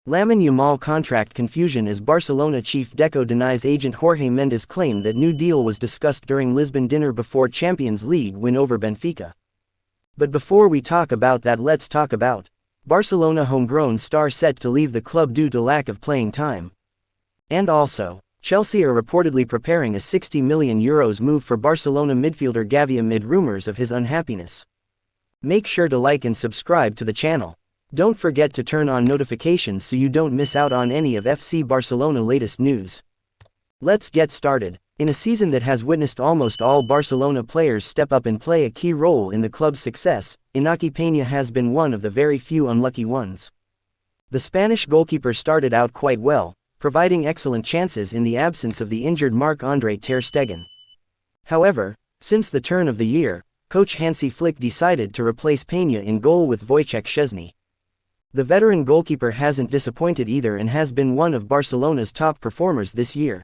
Lamin Yamal contract confusion as Barcelona chief Deco denies agent Jorge Mendes claim that new deal was discussed during Lisbon dinner before Champions League win over Benfica. But before we talk about that, let's talk about Barcelona homegrown star set to leave the club due to lack of playing time. And also, Chelsea are reportedly preparing a €60 million move for Barcelona midfielder Gavi amid rumors of his unhappiness. Make sure to like and subscribe to the channel. Don't forget to turn on notifications so you don't miss out on any of FC Barcelona latest news. Let's get started. In a season that has witnessed almost all Barcelona players step up and play a key role in the club's success, Inaki Pena has been one of the very few unlucky ones. The Spanish goalkeeper started out quite well, providing excellent chances in the absence of the injured Marc-Andre ter Stegen. However, since the turn of the year, coach Hansi Flick decided to replace Pena in goal with Wojciech Szczesny. The veteran goalkeeper hasn't disappointed either and has been one of Barcelona's top performers this year.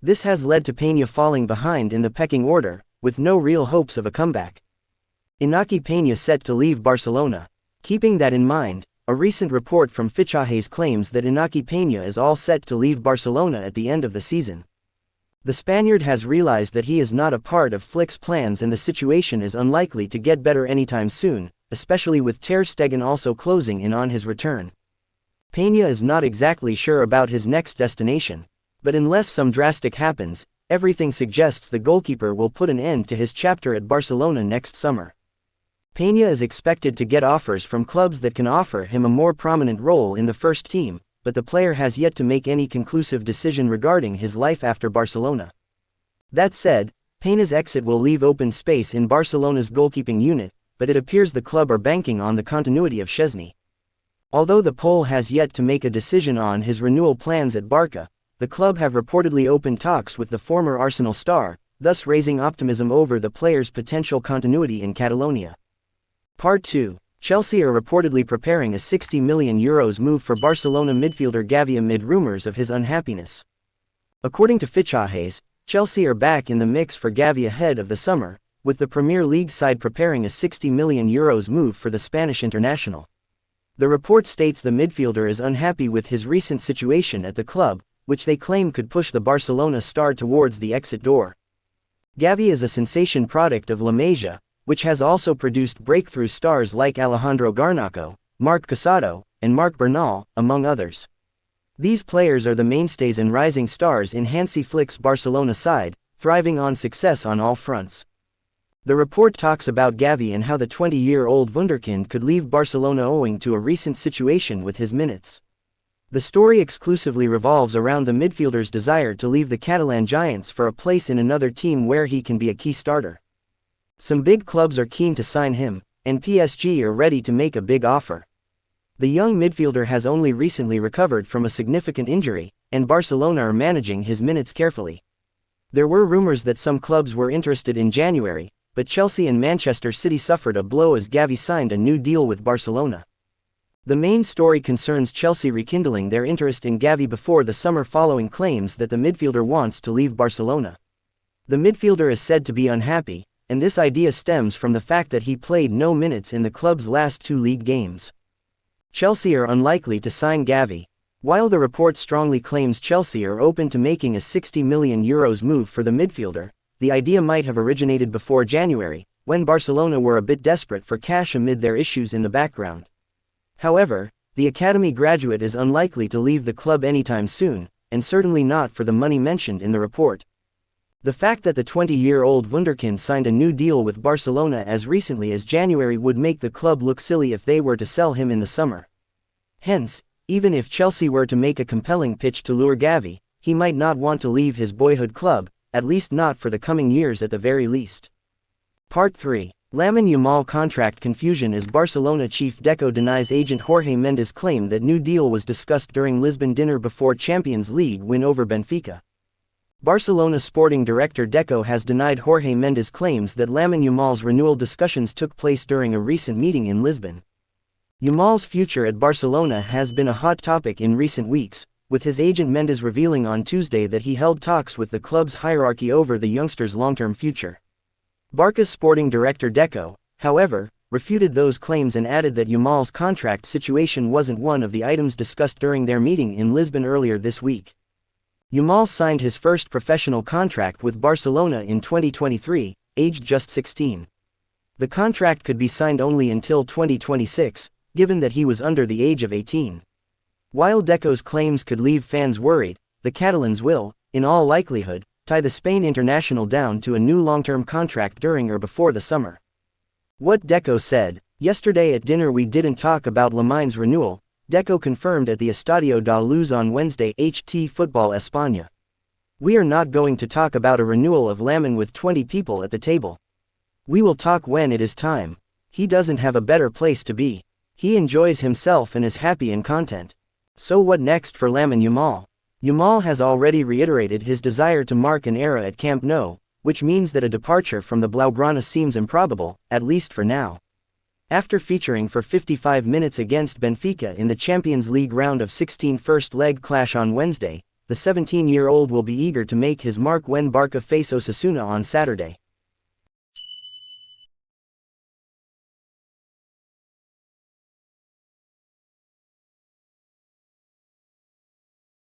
This has led to Pena falling behind in the pecking order, with no real hopes of a comeback. Inaki Pena set to leave Barcelona. Keeping that in mind, a recent report from Fichajes claims that Inaki Pena is all set to leave Barcelona at the end of the season. The Spaniard has realized that he is not a part of Flick's plans and the situation is unlikely to get better anytime soon, especially with ter Stegen also closing in on his return. Pena is not exactly sure about his next destination, but unless some drastic happens, everything suggests the goalkeeper will put an end to his chapter at Barcelona next summer. Pena is expected to get offers from clubs that can offer him a more prominent role in the first team, but the player has yet to make any conclusive decision regarding his life after Barcelona. That said, Pena's exit will leave open space in Barcelona's goalkeeping unit, but it appears the club are banking on the continuity of Szczesny. Although the Pole has yet to make a decision on his renewal plans at Barca, the club have reportedly opened talks with the former Arsenal star, thus raising optimism over the player's potential continuity in Catalonia. Part 2. Chelsea are reportedly preparing a €60 million move for Barcelona midfielder Gavi amid rumors of his unhappiness. According to Fichajes, Chelsea are back in the mix for Gavi ahead of the summer, with the Premier League side preparing a €60 million move for the Spanish international. The report states the midfielder is unhappy with his recent situation at the club, which they claim could push the Barcelona star towards the exit door. Gavi is a sensation product of La Masia, which has also produced breakthrough stars like Alejandro Garnacho, Marc Casado, and Marc Bernal, among others. These players are the mainstays and rising stars in Hansi Flick's Barcelona side, thriving on success on all fronts. The report talks about Gavi and how the 20-year-old wunderkind could leave Barcelona owing to a recent situation with his minutes. The story exclusively revolves around the midfielder's desire to leave the Catalan giants for a place in another team where he can be a key starter. Some big clubs are keen to sign him, and PSG are ready to make a big offer. The young midfielder has only recently recovered from a significant injury, and Barcelona are managing his minutes carefully. There were rumors that some clubs were interested in January, but Chelsea and Manchester City suffered a blow as Gavi signed a new deal with Barcelona. The main story concerns Chelsea rekindling their interest in Gavi before the summer following claims that the midfielder wants to leave Barcelona. The midfielder is said to be unhappy, and this idea stems from the fact that he played no minutes in the club's last 2 league games. Chelsea are unlikely to sign Gavi. While the report strongly claims Chelsea are open to making a €60 million move for the midfielder, the idea might have originated before January, when Barcelona were a bit desperate for cash amid their issues in the background. However, the academy graduate is unlikely to leave the club anytime soon, and certainly not for the money mentioned in the report. The fact that the 20-year-old wunderkind signed a new deal with Barcelona as recently as January would make the club look silly if they were to sell him in the summer. Hence, even if Chelsea were to make a compelling pitch to lure Gavi, he might not want to leave his boyhood club, at least not for the coming years at the very least. Part 3. Lamin Yamal Contract Confusion as Barcelona chief Deco denies agent Jorge Mendes claim that new deal was discussed during Lisbon dinner before Champions League win over Benfica. Barcelona sporting director Deco has denied Jorge Mendes' claims that Lamin Yamal's renewal discussions took place during a recent meeting in Lisbon. Yamal's future at Barcelona has been a hot topic in recent weeks, with his agent Mendes revealing on Tuesday that he held talks with the club's hierarchy over the youngster's long-term future. Barca's sporting director Deco, however, refuted those claims and added that Yamal's contract situation wasn't one of the items discussed during their meeting in Lisbon earlier this week. Yamal signed his first professional contract with Barcelona in 2023, aged just 16. The contract could be signed only until 2026, given that he was under the age of 18. While Deco's claims could leave fans worried, the Catalans will, in all likelihood, tie the Spain international down to a new long-term contract during or before the summer. What Deco said: "Yesterday at dinner we didn't talk about Lamine's renewal," Deco confirmed at the Estadio da Luz on Wednesday. HT Football España. "We are not going to talk about a renewal of Lamin with 20 people at the table. We will talk when it is time. He doesn't have a better place to be. He enjoys himself and is happy and content." So what next for Lamin Yamal? Yamal has already reiterated his desire to mark an era at Camp Nou, which means that a departure from the Blaugrana seems improbable, at least for now. After featuring for 55 minutes against Benfica in the Champions League round of 16 first-leg clash on Wednesday, the 17-year-old will be eager to make his mark when Barca face Osasuna on Saturday.